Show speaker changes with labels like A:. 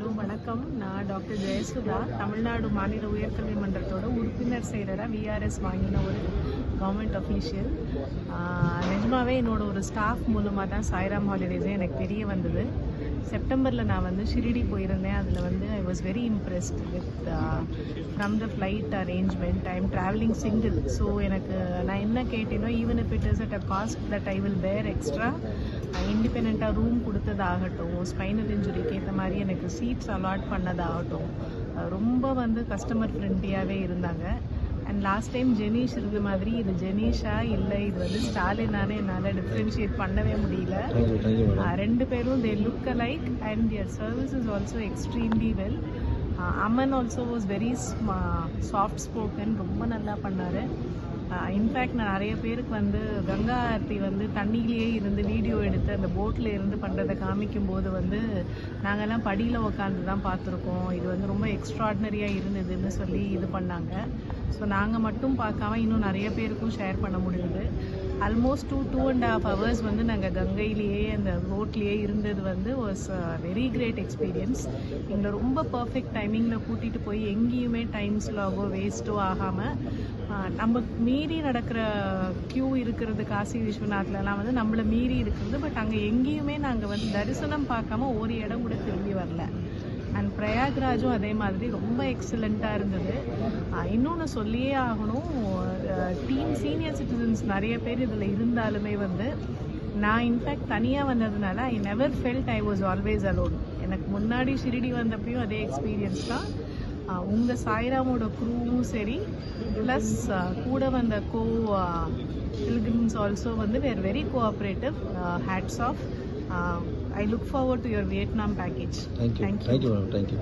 A: எல்லாருக்கும் வணக்கம். நான் டாக்டர் ஜெயசுதா, தமிழ்நாடு மாநில உயர்கல்வி மன்றத்தோட உறுப்பினர் செயலராக விஆர்எஸ் வாங்கின ஒரு கவர்மெண்ட் அஃபீஷியல். நிஜமாவே என்னோட ஒரு ஸ்டாஃப் மூலமாக தான் சாய்ராம் ஹாலிடேஸே எனக்கு தெரிய வந்தது. செப்டம்பரில் நான் வந்து ஷிரிடி போயிருந்தேன். அதில் வந்து I was very impressed with from the flight arrangement. I am travelling single. So எனக்கு நான் என்ன கேட்டேனோ, even if it is at a cost that I will bear extra, இண்டிபெண்ட்டாக ரூம் கொடுத்ததாகட்டும், ஸ்பைனல் இன்ஜுரிக்கு ஏற்ற மாதிரி எனக்கு சீட்ஸ் அலாட் பண்ணதாகட்டும், ரொம்ப வந்து கஸ்டமர் ஃப்ரெண்ட்லியாகவே இருந்தாங்க. அண்ட் லாஸ்ட் டைம் ஜெனீஷ் இருந்த மாதிரி இது ஜெனீஷா இல்லை இது வந்து ஸ்டாலினானே என்னால் டிஃப்ரென்ஷியேட் பண்ணவே முடியல. ரெண்டு பேரும் they look அலைக் and their service is also extremely well. Aman also was very soft spoken, ரொம்ப நல்லா பண்ணார். இன்ஃபேக்ட் நான் நிறைய பேருக்கு வந்து கங்கா ஆர்த்தி வந்து தண்ணியிலேயே இருந்து வீடியோ எடுத்து அந்த போட்டில் இருந்து பண்ணுறதை காமிக்கும்போது வந்து நாங்கள்லாம் படியில் உட்காந்து தான் பார்த்துருக்கோம், இது வந்து ரொம்ப எக்ஸ்ட்ராடினரியாக இருந்ததுன்னு சொல்லி இது பண்ணாங்க. ஸோ நாங்கள் மட்டும் பார்க்காம இன்னும் நிறைய பேருக்கும் ஷேர் பண்ண முடியுது. ஆல்மோஸ்ட் 2.5 hours வந்து நாங்கள் கங்கையிலேயே அந்த போட்லேயே இருந்தது வந்து வாஸ் வெரி கிரேட் எக்ஸ்பீரியன்ஸ். எங்களை ரொம்ப பர்ஃபெக்ட் டைமிங்கில் கூட்டிகிட்டு போய் எங்கேயுமே டைம் ஸ்லோவோ வேஸ்ட்டோ ஆகாமல், நம்ம மீறி நடக்கிற க்யூ இருக்கிறது காசி விஸ்வநாத்லலாம் வந்து நம்மளை மீறி இருக்கிறது. பட் அங்கே எங்கேயுமே நாங்கள் வந்து தரிசனம் பார்க்காம ஒரு இடம் கூட திரும்பி வரல. அண்ட் பிரயாக்ராஜும் அதே மாதிரி ரொம்ப எக்ஸலண்ட்டாக இருந்தது. இன்னொன்று சொல்லியே ஆகணும், டீம் சீனியர் சிட்டிசன்ஸ் நிறைய பேர் இதில் இருந்தாலுமே வந்து நான் இன்ஃபேக்ட் தனியாக வந்ததுனால I never felt I was always alone. எனக்கு முன்னாடி ஷிரிடி வந்தப்பையும் அதே எக்ஸ்பீரியன்ஸ் தான். உங்கள் சாய்ராமோட க்ரூவும் சரி, ப்ளஸ் கூட வந்த பில்கிரிம்ஸ் ஆல்சோ வந்து were very cooperative. Hats off. I look forward to your Vietnam package.
B: Thank you. Thank you, madam. Thank you.